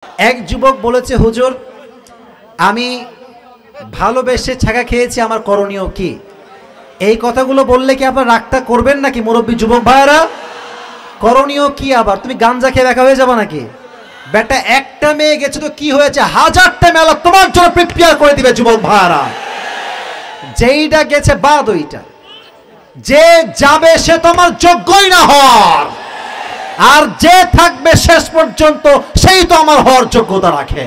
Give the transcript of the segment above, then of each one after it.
এক যুবক বলেছে, হুজুর আমি ভালোবেসে ছাগা খেয়েছি, আমার করণীয় কি? এই কথাগুলো বললে কি আপনারা রাগটা করবেন নাকি মুরব্বী যুবক ভাইরা? করণীয় কি? আবার তুমি গাঞ্জা খেয়ে দেখা হয়ে যাবে নাকি? বেটা একটা মেয়ে গেছে তো কি হয়েছে, হাজারটা মেলা তোমার জন্য প্রিপেয়ার করে দিবে যুবক ভাইরা। যেইটা গেছে বাদ, ওইটা যে যাবে সে তোমার যোগ্যই না হওয়ার, আর যে থাকবে শেষ পর্যন্ত সেই তো আমার হওয়ার যোগ্যতা রাখে।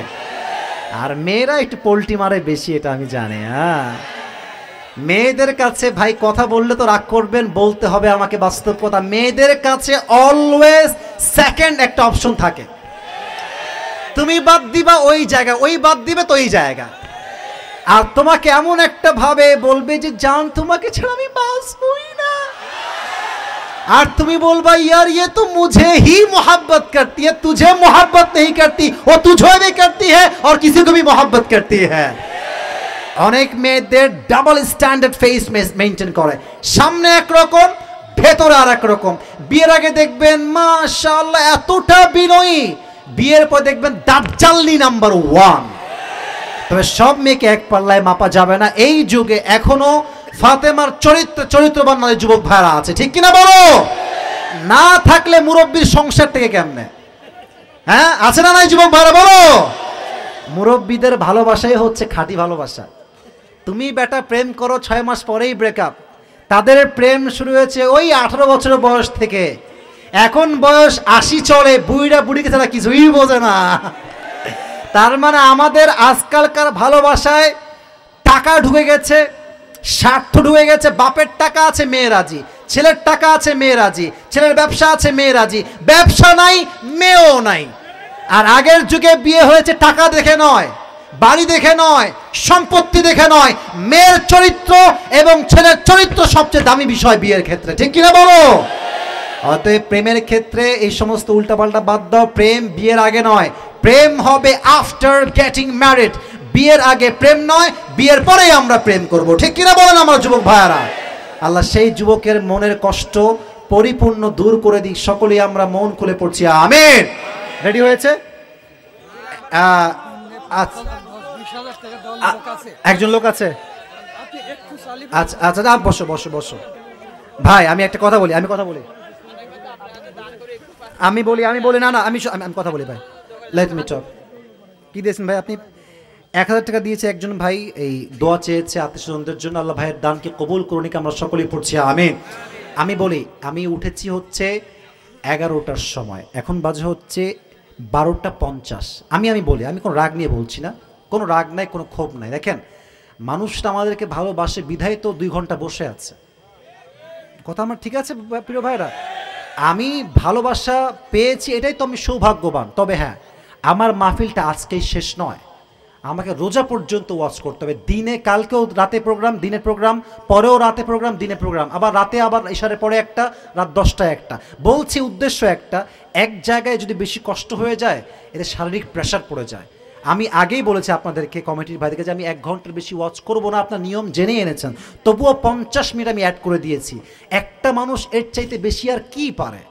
আর মেয়েরা একটু পোল্টি মারে বেশি, এটা আমি জানি। হ্যাঁ, মেয়েদের কাছে ভাই কথা বললে তো রাগ করবেন, বলতে হবে আমাকে বাস্তব কথা। মেয়েদের কাছে অলওয়েজ সেকেন্ড একটা অপশন থাকে, তুমি বাদ দিবা ওই জায়গা, ওই বাদ দিবে তো ওই জায়গা। আর তোমাকে এমন একটা ভাবে বলবে যে জান তোমাকে ছাড়া আমি বাঁচবই না, আর তুমি বলবা यार ये तो मुझे ही मोहब्बत करती है, तुझे मोहब्बत नहीं करती, वो तुझे भी करती है और किसी को भी मोहब्बत करती है। অনেক মেয়েদের ডাবল স্ট্যান্ডার্ড ফেস মেইনটেইন করে, সামনে একরকম ভেতরে আর একরকম। বিয়ের আগে দেখবেন মাশাআল্লাহ এতটা বিনয়ী, বিয়ের পর দেখবেন দাজ্জালনি নাম্বার 1। তবে সব মেয়েকে এক পাল্লায় মাপা যাবে না। এই যুগে এখনো ফাতেমার চরিত্রবান নারী যুবক ভাইরা আছে, ঠিক কিনা বলো? না থাকলে মুরব্বীর সংসার থেকে কেমনে? হ্যাঁ, আছে না নাই যুবক ভাইরা বলো? মুরব্বীদের ভালোবাসাই হচ্ছে খাঁটি ভালোবাসা। তুমি বেটা প্রেম করো 6 মাস পরেই ব্রেকআপ, তাদের প্রেম শুরু হয়েছে ওই 18 বছরের বয়স থেকে। এখন বয়স 80 চলে, বুড়িরা বুড়িকে ছাড়া কিছুই বোঝে না। তার মানে আমাদের আজকালকার ভালোবাসায় টাকা ঢুকে গেছে, স্বার্থ ঢুকে গেছে। বাপের টাকা আছে মেয়ে রাজি, ছেলের টাকা আছে মেয়ে রাজি, ছেলের ব্যবসা আছে মেয়ে রাজি, ব্যবসা নাই মেয়েও নাই। আর আগের যুগে বিয়ে হয়েছে টাকা দেখে নয়, বাড়ি দেখে নয়, সম্পত্তি দেখে নয়, মেয়ের চরিত্র এবং ছেলের চরিত্র সবচেয়ে দামি বিষয় বিয়ের ক্ষেত্রে, ঠিক কিনা বলো? অতএব প্রেমের ক্ষেত্রে এই সমস্ত উল্টাপাল্টা বাদ দাও। প্রেম বিয়ের আগে নয়, প্রেম হবে আফটার গেটিং ম্যারিড। বিয়ের আগে প্রেম নয়, বিয়ের পরেই আমরা প্রেম করব, ঠিক কিনা বলেন আমার যুবক ভাইয়ারা? আল্লাহ সেই যুবকের মনের কষ্ট পরিপূর্ণ দূর করে দিক। সকলেই আমরা মন খুলে পড়ছি আমিন। রেডি হয়েছে? একজন লোক আছে? আচ্ছা আচ্ছা, বসো বসো বসো। ভাই আমি একটা কথা বলি, আমি বলি না আমি কথা বলি ভাই। লেট মি টক। কি দিয়েছেন ভাই আপনি? 1000 টাকা দিয়েছে একজন ভাই, এই দোয়া চেয়েছে আত্মীয়স্বজনদের জন্য। আল্লাহ ভাইয়ের দানকে কবুল করুন, আমরা সকলেই পড়ছি আমিন। আমি বলি, আমি উঠেছি হচ্ছে 11টার সময়, এখন বাজে হচ্ছে 12টা 50। আমি বলি, আমি কোনো রাগ নিয়ে বলছি না, কোনো রাগ নাই, কোনো ক্ষোভ নাই। দেখেন, মানুষটা আমাদেরকে ভালোবাসে বিধায় তো 2 ঘন্টা বসে আছে। কথা আমার ঠিক আছে প্রিয় ভাইরা? আমি ভালোবাসা পেয়েছি, এটাই তো আমি সৌভাগ্যবান। তবে হ্যাঁ, আমার মাহফিলটা আজকেই শেষ নয়, আমাকে রোজা পর্যন্ত ওয়াচ করতে হবে। দিনে কালকেও রাতে প্রোগ্রাম, দিনের প্রোগ্রাম, পরেও রাতে প্রোগ্রাম, দিনের প্রোগ্রাম, আবার রাতে, আবার ইশারের পরে একটা, রাত 10টায় একটা। বলছি উদ্দেশ্য একটা, এক জায়গায় যদি বেশি কষ্ট হয়ে যায় এতে শারীরিক প্রেশার পড়ে যায়। আমি আগেই বলেছি আপনাদেরকে, কমিটির ভাইদেরকে, যে আমি 1 ঘন্টার বেশি ওয়াচ করবো না। আপনার নিয়ম জেনেই এনেছেন, তবুও 50 মিনিট আমি অ্যাড করে দিয়েছি। একটা মানুষ এর চাইতে বেশি আর কি পারে?